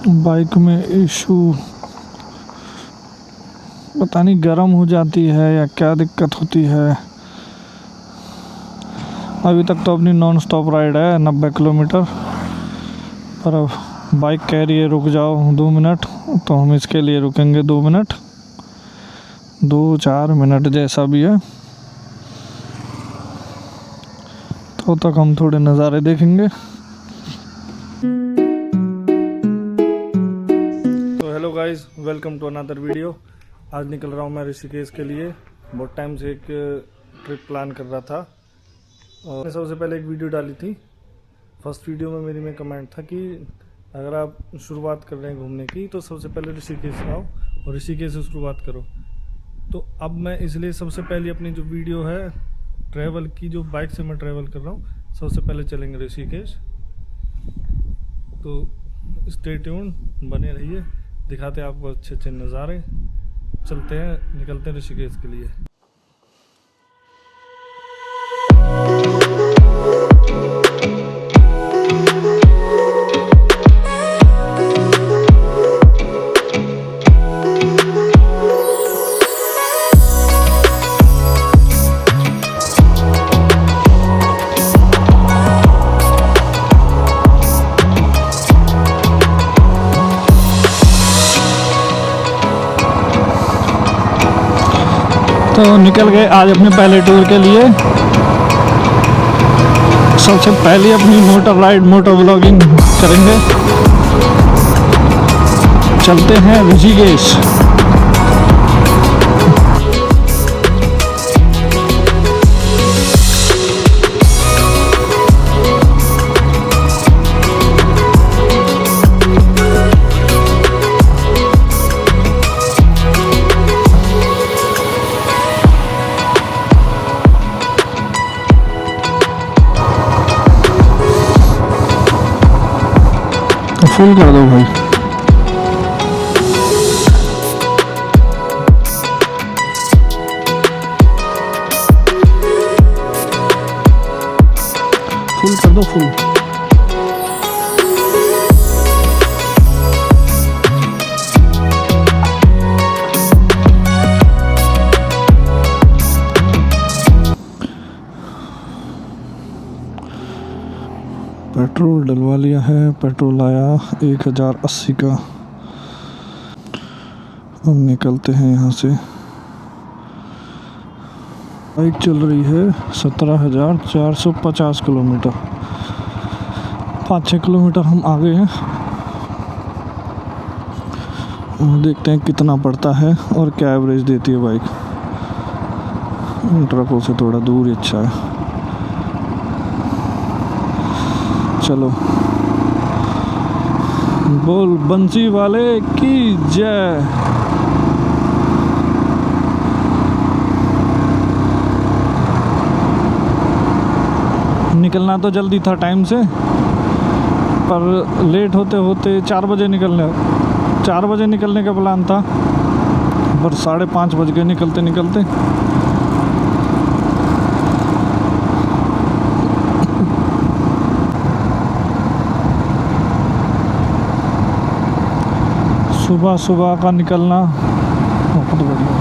Bike में issue पता नहीं, गर्म हो जाती है या क्या दिक्कत होती है। अभी तक तो अपनी नॉन स्टॉप राइड है 90 किलोमीटर, पर अब बाइक कह रही है रुक जाओ 2 मिनट, तो हम इसके लिए रुकेंगे 2 मिनट, 2-4 मिनट जैसा भी है। तो तक हम थोड़े नज़ारे देखेंगे। तो hello guys, welcome to another video. आज निकल रहा हूँ मैं ऋषिकेश के लिए। बहुत टाइम से एक ट्रिप प्लान कर रहा था और मैंने सबसे पहले एक वीडियो डाली थी। फर्स्ट वीडियो में मेरी में कमेंट था कि अगर आप शुरुआत कर रहे हैं घूमने की तो सबसे पहले ऋषिकेश आओ और ऋषिकेश से शुरुआत करो। तो अब मैं इसलिए सबसे पहले अपनी जो वीडियो है ट्रैवल की, जो बाइक से मैं ट्रैवल कर रहा हूँ, सबसे पहले चलेंगे ऋषिकेश। तो स्टे ट्यून, बने रहिए, दिखाते हैं आपको अच्छे अच्छे नज़ारे। चलते हैं, निकलते हैं ऋषिकेश के लिए। तो निकल गए आज अपने पहले टूर के लिए। सबसे पहले अपनी मोटर राइड, मोटर व्लॉगिंग करेंगे। चलते हैं ऋषिकेश। फुल कर दो भाई। फुल कर दो, फुल। पेट्रोल डलवा लिया है। पेट्रोल आया 1080 का। अब निकलते हैं यहाँ से। बाइक चल रही है 17,450 किलोमीटर। 5-6 किलोमीटर हम आगे हैं। देखते हैं कितना पड़ता है और क्या एवरेज देती है बाइक। ट्रकों से थोड़ा दूर ही अच्छा है। चलो, बोल बंसी वाले की जय। निकलना तो जल्दी था टाइम से, पर लेट होते होते 4 बजे निकलने का प्लान था, पर 5:30 बज गए निकलते निकलते। सुबह सुबह का निकलना बहुत बढ़िया।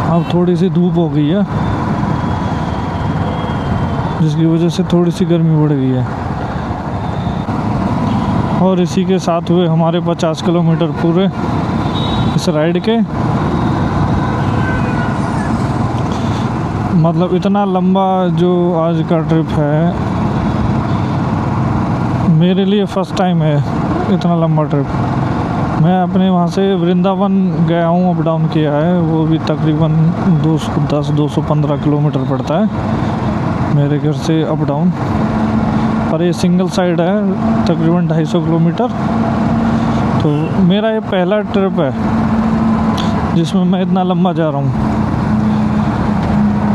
अब थोड़ी सी धूप हो गई है, जिसकी वजह से थोड़ी सी गर्मी बढ़ गई है। और इसी के साथ हुए हमारे 50 किलोमीटर पूरे इस राइड के। मतलब इतना लंबा जो आज का ट्रिप है, मेरे लिए फ़र्स्ट टाइम है इतना लंबा ट्रिप। मैं अपने वहाँ से वृंदावन गया हूँ, अप डाउन किया है। वो भी तकरीबन 210-215 किलोमीटर पड़ता है मेरे घर से अप डाउन। पर ये सिंगल साइड है, तकरीबन 250 किलोमीटर। तो मेरा ये पहला ट्रिप है जिसमें मैं इतना लंबा जा रहा हूँ।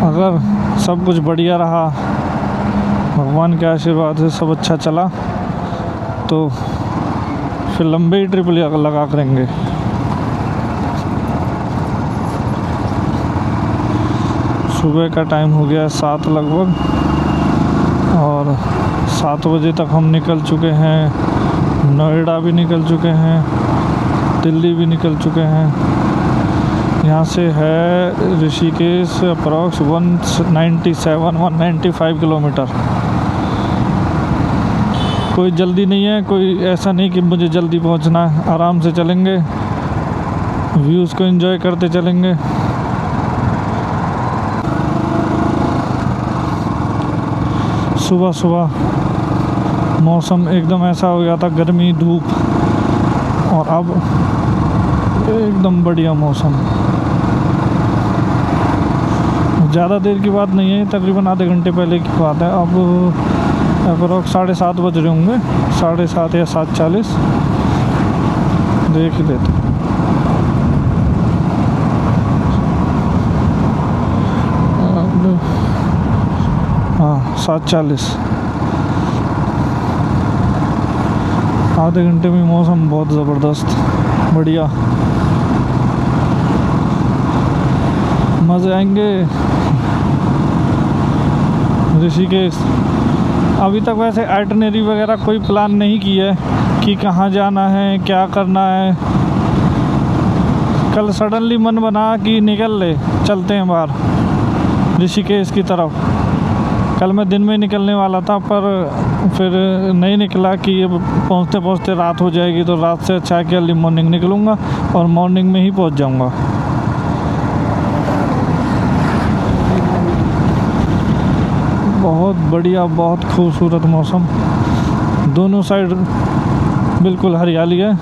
अगर सब कुछ बढ़िया रहा, भगवान के आशीर्वाद से सब अच्छा चला, तो फिर लंबे ही ट्रिप लगा करेंगे। सुबह का टाइम हो गया 7 लगभग, और 7 बजे तक हम निकल चुके हैं। नोएडा भी निकल चुके हैं, दिल्ली भी निकल चुके हैं। यहाँ से है ऋषिकेश अप्रॉक्स 195 किलोमीटर। कोई जल्दी नहीं है, कोई ऐसा नहीं कि मुझे जल्दी पहुँचना है। आराम से चलेंगे, व्यूज़ को एंजॉय करते चलेंगे। सुबह सुबह मौसम एकदम ऐसा हो गया था, गर्मी धूप, और अब एकदम बढ़िया मौसम। ज़्यादा देर की बात नहीं है, तकरीबन आधे घंटे पहले की बात है। अब अप्रॉक्स 7:30 बज रहे होंगे, 7:30 या 7:40, देख ही लेते। हाँ 7:40, आधे घंटे में मौसम बहुत ज़बरदस्त बढ़िया, मज़े आएंगे। ऋषिकेश अभी तक वैसे आइटनरी वगैरह कोई प्लान नहीं किया है कि कहाँ जाना है, क्या करना है। कल सडनली मन बना कि निकल ले, चलते हैं बाहर ऋषिकेश की तरफ। कल मैं दिन में निकलने वाला था, पर फिर नहीं निकला कि ये पहुँचते पहुँचते रात हो जाएगी, तो रात से अच्छा है कि अर्ली मॉर्निंग निकलूँगा और मॉर्निंग में ही पहुँच जाऊँगा। बहुत बढ़िया, बहुत खूबसूरत मौसम, दोनों साइड बिल्कुल हरियाली है।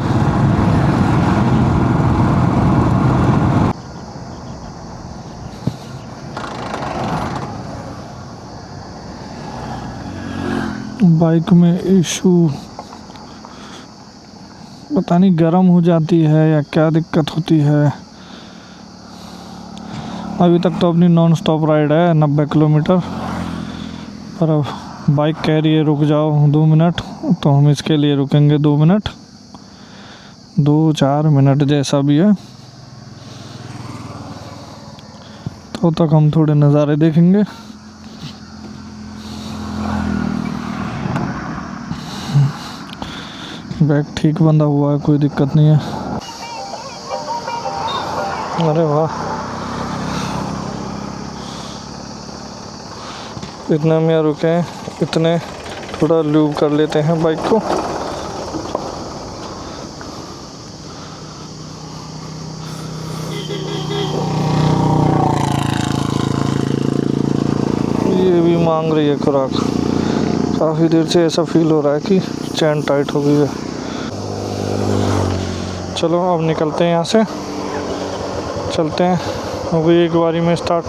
बाइक में इशू पता नहीं, गर्म हो जाती है या क्या दिक्कत होती है। अभी तक तो अपनी नॉन स्टॉप राइड है 90 किलोमीटर, पर अब बाइक कह रही है रुक जाओ 2 मिनट, तो हम इसके लिए रुकेंगे 2 मिनट, 2-4 मिनट जैसा भी है। तो तक हम थोड़े नज़ारे देखेंगे। बैग ठीक बंधा हुआ है, कोई दिक्कत नहीं है। अरे वाह, इतने में रुके हैं, इतने थोड़ा लूब कर लेते हैं बाइक को। ये भी मांग रही है खुराक, काफ़ी देर से ऐसा फील हो रहा है कि चैन टाइट हो गई है। चलो अब निकलते हैं यहाँ से, चलते हैं। हो गई एक बारी में स्टार्ट।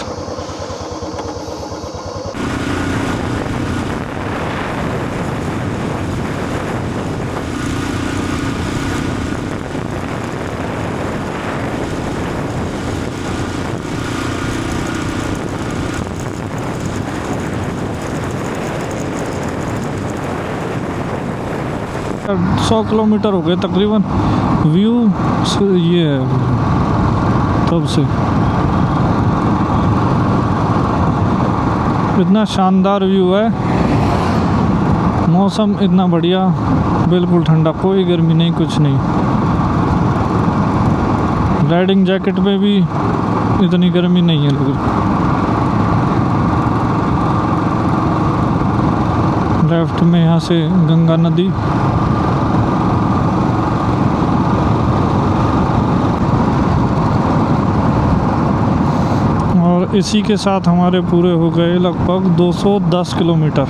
यार 100 किलोमीटर हो गए तकरीबन। व्यू ये है तब से, इतना शानदार व्यू है, मौसम इतना बढ़िया, बिल्कुल ठंडा, कोई गर्मी नहीं, कुछ नहीं। राइडिंग जैकेट में भी इतनी गर्मी नहीं है लग। लेफ्ट में यहाँ से गंगा नदी, और इसी के साथ हमारे पूरे हो गए लगभग 210 किलोमीटर।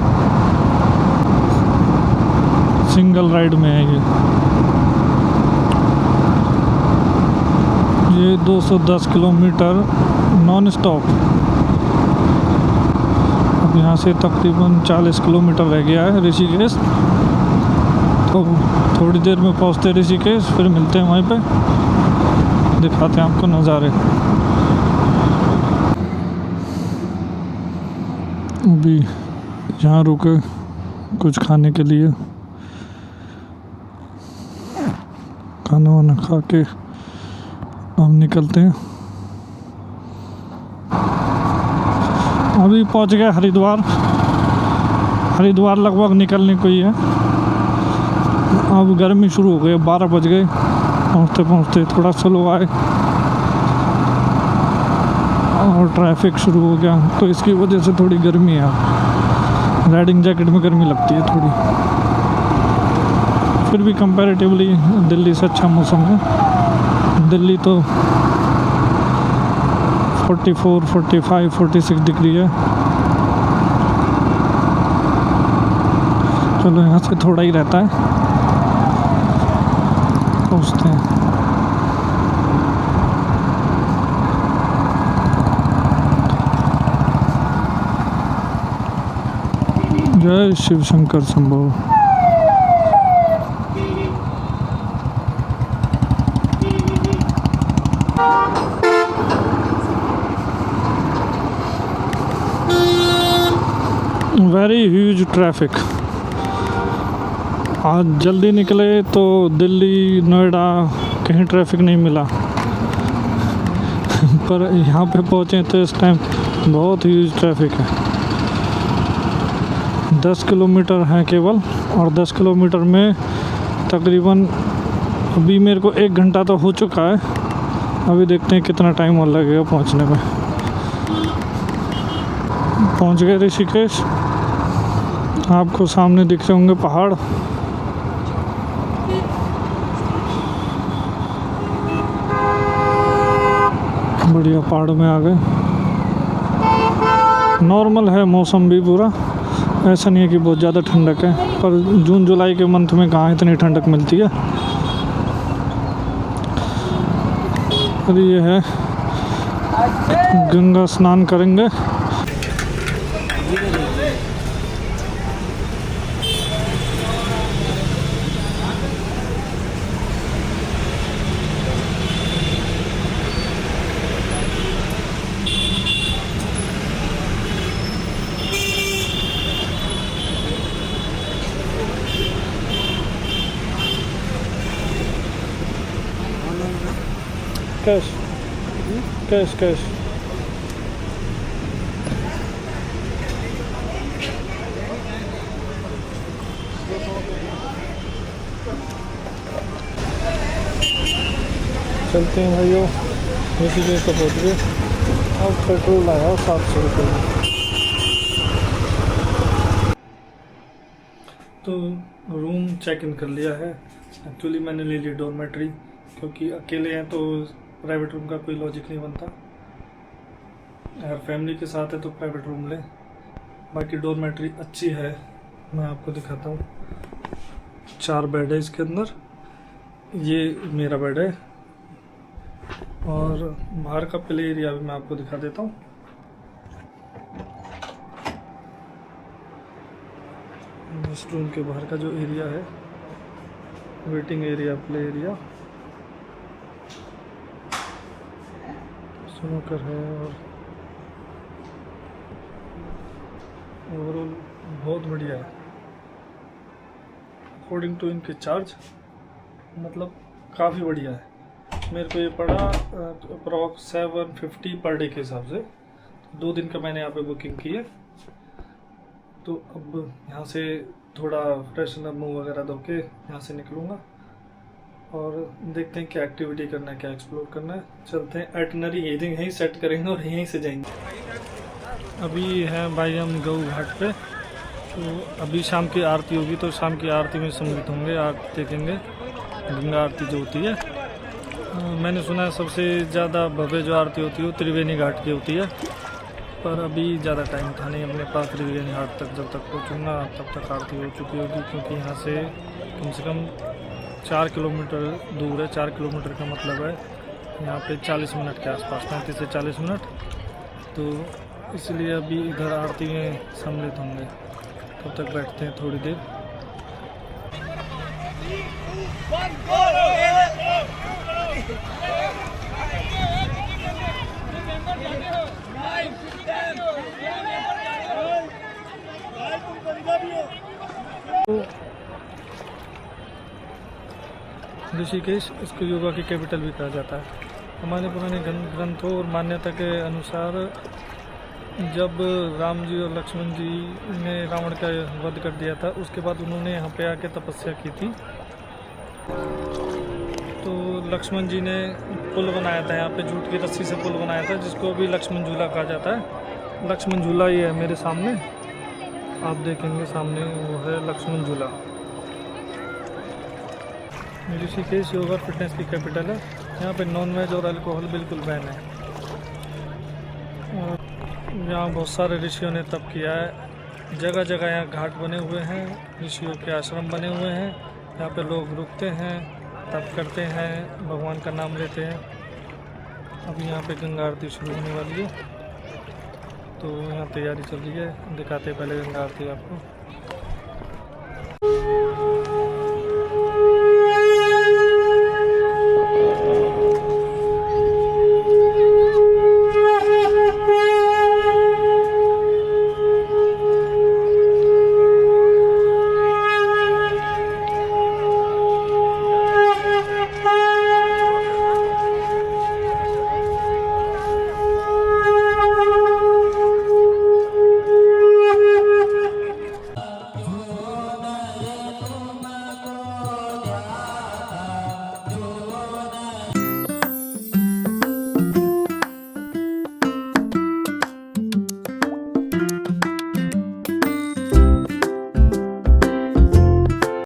सिंगल राइड में है ये 210 किलोमीटर नॉन स्टॉप। अब यहाँ से तकरीबन 40 किलोमीटर रह गया है ऋषिकेश, तो थोड़ी देर में पहुँचते ऋषिकेश, फिर मिलते हैं वहीं पे, दिखाते हैं आपको नज़ारे। अभी यहाँ रुके कुछ खाने के लिए, खाना वाना खा के हम निकलते हैं। अभी पहुंच गए हरिद्वार। हरिद्वार लगभग निकलने को ही है। अब गर्मी शुरू हो गई, 12 बज गए। पहुंचते पहुंचते थोड़ा स्लो आए और ट्रैफिक शुरू हो गया, तो इसकी वजह से थोड़ी गर्मी है। राइडिंग जैकेट में गर्मी लगती है थोड़ी। फिर भी कंपैरेटिवली दिल्ली से अच्छा मौसम है। दिल्ली तो 44, 45, 46 डिग्री है। चलो यहाँ से थोड़ा ही रहता है, पहुँचते हैं। जय Shiv Shankar Shambho. Very huge traffic. आज जल्दी निकले तो दिल्ली नोएडा कहीं ट्रैफिक नहीं मिला पर यहाँ पे पहुँचे तो इस टाइम बहुत ह्यूज ट्रैफिक है। 10 किलोमीटर है केवल, और 10 किलोमीटर में तकरीबन अभी मेरे को 1 घंटा तो हो चुका है। अभी देखते हैं कितना टाइम और लगेगा पहुँचने में। पहुँच गए ऋषिकेश। आपको सामने दिख रहे होंगे पहाड़। बढ़िया पहाड़ में आ गए। नॉर्मल है मौसम भी पूरा, ऐसा नहीं है कि बहुत ज़्यादा ठंडक है, पर जून जुलाई के मंथ में कहाँ इतनी ठंडक मिलती है। और ये है गंगा स्नान करेंगे। Cash cash cash. चलते हैं भाइयों, ऋषिकेश तो पहुँच गए। अब पेट्रोल आया 700 रुपये में। तो रूम चेक इन कर लिया है। एक्चुअली मैंने ले ली डॉर्मेट्री, क्योंकि अकेले हैं तो प्राइवेट रूम का कोई लॉजिक नहीं बनता। अगर फैमिली के साथ है तो प्राइवेट रूम लें। बाकी डॉर्मेट्री अच्छी है, मैं आपको दिखाता हूँ। 4 बेड है इसके अंदर। ये मेरा बेड है, और बाहर का प्ले एरिया भी मैं आपको दिखा देता हूँ। इस रूम के बाहर का जो एरिया है, waiting area, play area, snooker है, और ओवरऑल बहुत बढ़िया है। अकॉर्डिंग टू इनके चार्ज मतलब काफ़ी बढ़िया है। मेरे को ये पड़ा अप्रॉक्स 750 पर डे के हिसाब से। 2 दिन का मैंने यहाँ पे बुकिंग की है। तो अब यहाँ से थोड़ा फ्रेशन अप, मुँह वगैरह धो के यहाँ से निकलूँगा और देखते हैं क्या एक्टिविटी करना है, क्या एक्सप्लोर करना है। चलते हैं, एटनरी यहीं सेट करेंगे और यहीं से जाएंगे। अभी है भाई हम गऊ घाट पे। तो अभी शाम की आरती होगी, तो शाम की आरती में सम्मिलित होंगे, आरती देखेंगे, गंगा आरती जो होती है। मैंने सुना है सबसे ज़्यादा भव्य जो आरती होती है वो त्रिवेणी घाट की होती है, पर अभी ज़्यादा टाइम था नहीं अपने पास। त्रिवेणी घाट तक जब तक पहुँचूँगा तब तक आरती हो चुकी होगी, क्योंकि यहाँ से कम 4 किलोमीटर दूर है। 4 किलोमीटर का मतलब है यहाँ पे 40 मिनट के आसपास, 35 से 40 मिनट। तो इसलिए अभी इधर आरती में सम्मिलित होंगे, तब तक बैठते हैं थोड़ी देर। ऋषिकेश, इसको योगा की कैपिटल भी कहा जाता है। हमारे पुराने ग्रंथों और मान्यता के अनुसार जब राम जी और लक्ष्मण जी ने रावण का वध कर दिया था, उसके बाद उन्होंने यहाँ पे आके तपस्या की थी। तो लक्ष्मण जी ने पुल बनाया था यहाँ पे, जूट की रस्सी से पुल बनाया था, जिसको अभी लक्ष्मण झूला कहा जाता है। लक्ष्मण झूला ये है मेरे सामने, आप देखेंगे सामने वो है लक्ष्मण झूला। ऋषिकेश योगा फिटनेस की कैपिटल है। यहाँ पे नॉनवेज और अल्कोहल बिल्कुल बैन है। और यहाँ बहुत सारे ऋषियों ने तप किया है। जगह जगह यहाँ घाट बने हुए हैं, ऋषियों के आश्रम बने हुए हैं। यहाँ पे लोग रुकते हैं, तप करते हैं, भगवान का नाम लेते हैं। अभी यहाँ पे गंगा आरती शुरू होने वाली है, तो यहाँ तैयारी चल रही है। दिखाते हैं पहले गंगा आरती आपको।